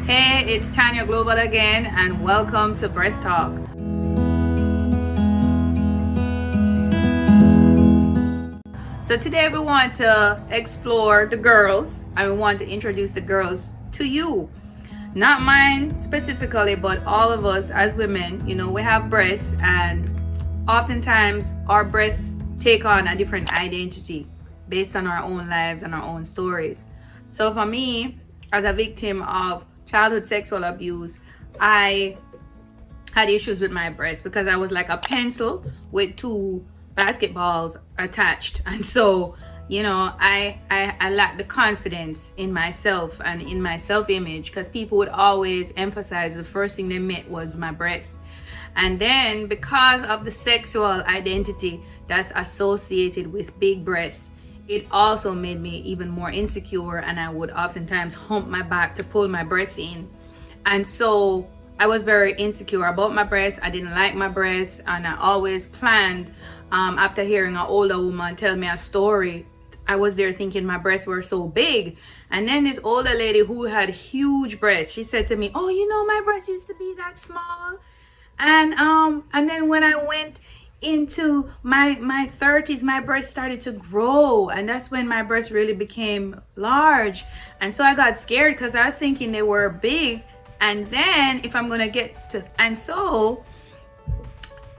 Hey, it's Tanya Global again, and welcome to Breast Talk. So today we want to explore the girls, and we want to introduce the girls to you. Not mine specifically, but all of us as women, we have breasts, and oftentimes our breasts take on a different identity based on our own lives and our own stories. So for me, as a victim of childhood sexual abuse, I had issues with my breasts because I was like a pencil with two basketballs attached. And so, I lacked the confidence in myself and in my self-image because people would always emphasize the first thing they met was my breasts. And then because of the sexual identity that's associated with big breasts, it also made me even more insecure, and I would oftentimes hump my back to pull my breasts in. And so I was very insecure about my breasts. I didn't like my breasts, and I always planned after hearing an older woman tell me a story. I was there thinking my breasts were so big. And then this older lady who had huge breasts, she said to me, "Oh, my breasts used to be that small." And then when I went into my 30s, my breasts started to grow, and that's when my breasts really became large. And so I got scared because I was thinking they were big, and then if I'm gonna get to, and so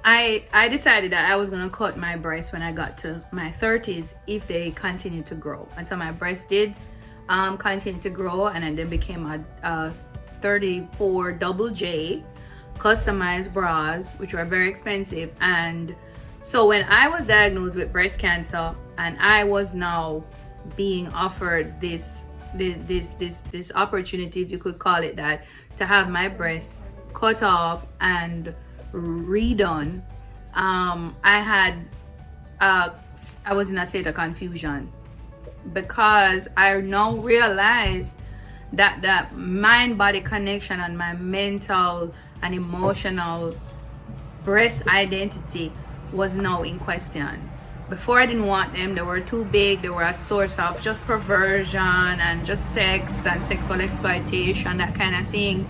I decided that I was gonna cut my breasts when I got to my 30s if they continued to grow. And so my breasts did continue to grow, and then they became a 34 double J customized bras, which were very expensive. And so when I was diagnosed with breast cancer, and I was now being offered this opportunity, if you could call it that, to have my breasts cut off and redone, I was in a state of confusion because I now realized that that mind-body connection and my mental and emotional breast identity was now in question. Before, I didn't want them. They were too big. They were a source of just perversion and just sex and sexual exploitation, that kind of thing.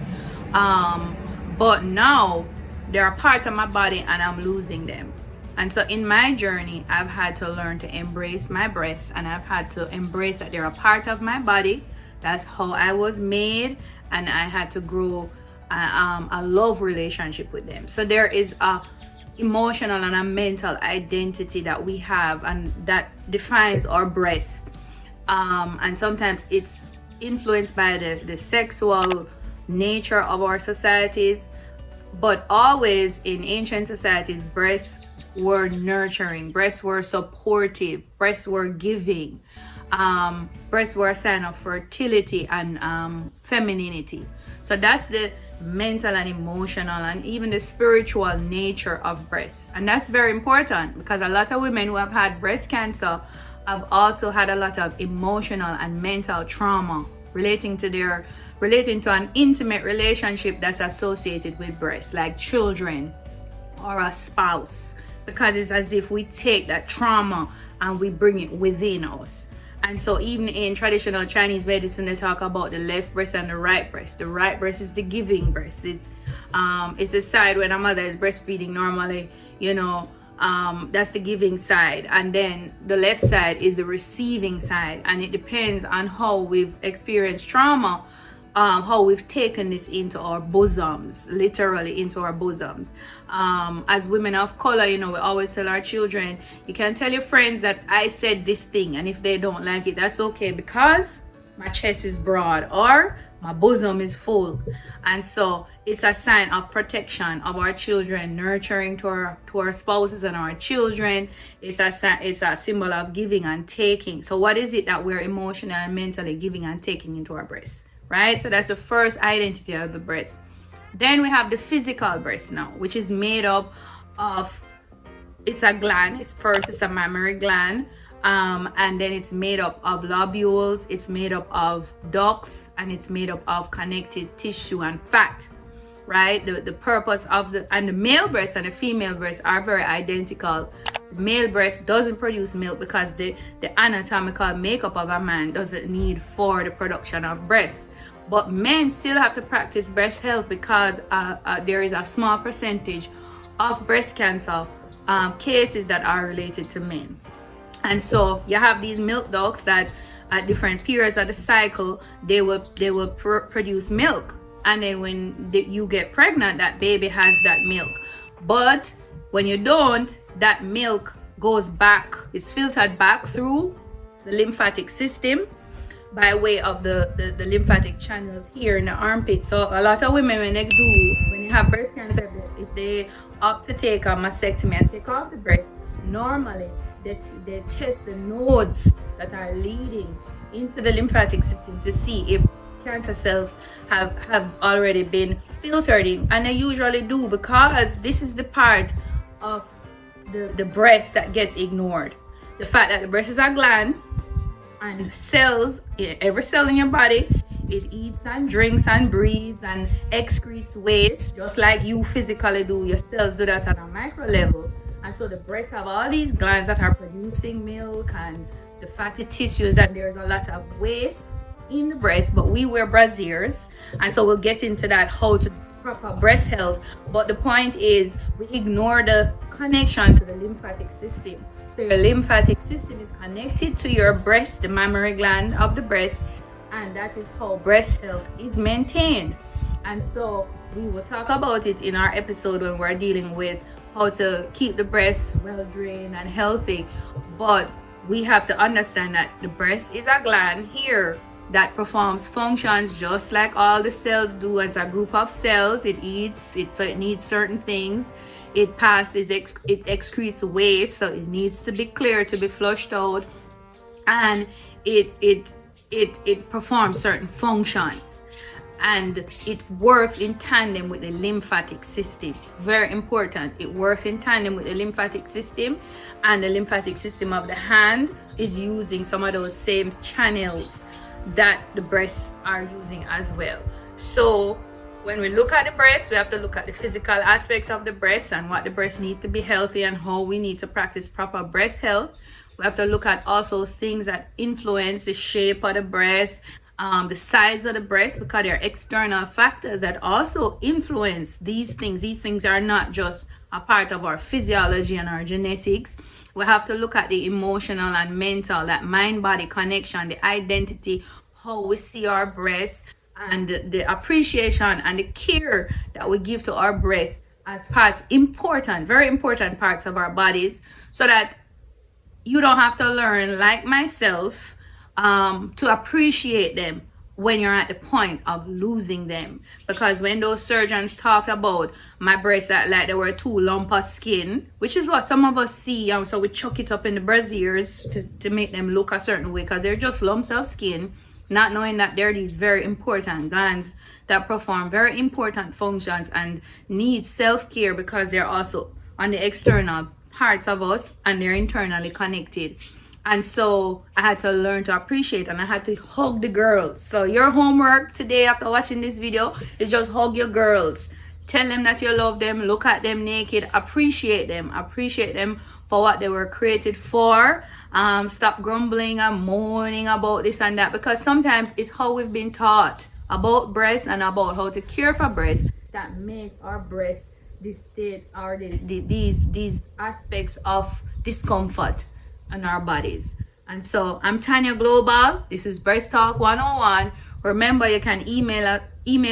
But now they're a part of my body and I'm losing them. And so in my journey, I've had to learn to embrace my breasts, and I've had to embrace that they're a part of my body. That's how I was made, and I had to grow a love relationship with them. So there is a emotional and a mental identity that we have, and that defines our breasts. And sometimes it's influenced by the sexual nature of our societies, but always in ancient societies, breasts were nurturing, breasts were supportive, breasts were giving, breasts were a sign of fertility and femininity. So that's the mental and emotional and even the spiritual nature of breasts. And that's very important because a lot of women who have had breast cancer have also had a lot of emotional and mental trauma relating to an intimate relationship that's associated with breasts, like children or a spouse, because it's as if we take that trauma and we bring it within us. And so even in traditional Chinese medicine, they talk about the left breast and the right breast. The right breast is the giving breast. It's the side when a mother is breastfeeding normally, that's the giving side. And then the left side is the receiving side. And it depends on how we've experienced trauma, how we've taken this into our bosoms, literally into our bosoms. As women of color, we always tell our children, you can tell your friends that I said this thing, and if they don't like it, that's okay, because my chest is broad or my bosom is full. And so it's a sign of protection of our children, nurturing to our spouses and our children. It's a symbol of giving and taking. So what is it that we're emotionally and mentally giving and taking into our breasts? Right? So that's the first identity of the breast. Then we have the physical breast now, which is made up of, it's a gland. It's a mammary gland. And then it's made up of lobules, it's made up of ducts, and it's made up of connective tissue and fat. Right? The purpose of the male breast and the female breast are very identical. Male breast doesn't produce milk because the anatomical makeup of a man doesn't need for the production of breast. But men still have to practice breast health because there is a small percentage of breast cancer cases that are related to men. And so you have these milk ducts that at different periods of the cycle they will produce milk, and then when you get pregnant, that baby has that milk. But when you don't, that milk goes back, it's filtered back through the lymphatic system by way of the lymphatic channels here in the armpit. So a lot of women, when they have breast cancer, if they opt to take a mastectomy and take off the breast, normally they test the nodes that are leading into the lymphatic system to see if cancer cells have already been filtered in, and they usually do, because this is the part of the breast that gets ignored. The fact that the breast is a gland, and cells, every cell in your body, it eats and drinks and breathes and excretes waste, just like you physically do. Your cells do that at a micro level. And so the breasts have all these glands that are producing milk and the fatty tissues, and there's a lot of waste in the breast. But we wear brassiers, and so we'll get into that, how to proper breast health. But the point is, we ignore the connection to the lymphatic system. So your lymphatic system is connected to your breast, the mammary gland of the breast, and that is how breast health is maintained. And so we will talk about it in our episode when we're dealing with how to keep the breast well drained and healthy. But we have to understand that the breast is a gland here that performs functions just like all the cells do. As a group of cells, it eats, so it needs certain things. It passes, it excretes waste, so it needs to be clear, to be flushed out, and it performs certain functions, and it works in tandem with the lymphatic system. Very important. It works in tandem with the lymphatic system, and the lymphatic system of the hand is using some of those same channels that the breasts are using as well. So when we look at the breast, we have to look at the physical aspects of the breast and what the breast needs to be healthy and how we need to practice proper breast health. We have to look at also things that influence the shape of the breast, the size of the breast, because there are external factors that also influence these things. These things are not just a part of our physiology and our genetics. We have to look at the emotional and mental, that mind-body connection, the identity, how we see our breasts, and the appreciation and the care that we give to our breasts as parts, important, very important parts of our bodies, so that you don't have to learn, like myself, to appreciate them when you're at the point of losing them. Because when those surgeons talked about my breasts that like they were two lump of skin, which is what some of us see, so we chuck it up in the brassiers to make them look a certain way, because they're just lumps of skin, not knowing that there are these very important glands that perform very important functions and need self-care, because they're also on the external parts of us and they're internally connected. And so I had to learn to appreciate, and I had to hug the girls. So your homework today after watching this video is just hug your girls. Tell them that you love them, look at them naked, appreciate them for what they were created for. Stop grumbling and moaning about this and that, because sometimes it's how we've been taught about breasts and about how to care for breasts that makes our breasts this state, or these aspects of discomfort in our bodies. And so I'm Tanya Global. This is Breast Talk 101. Remember, you can email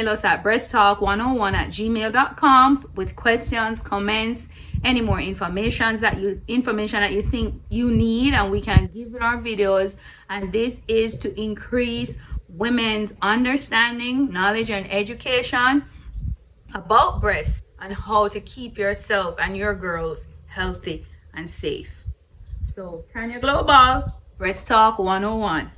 us at breasttalk101@gmail.com with questions, comments, any more information that you think you need, and we can give in our videos. And this is to increase women's understanding, knowledge, and education about breasts and how to keep yourself and your girls healthy and safe. So Tanya Global, Breast Talk 101.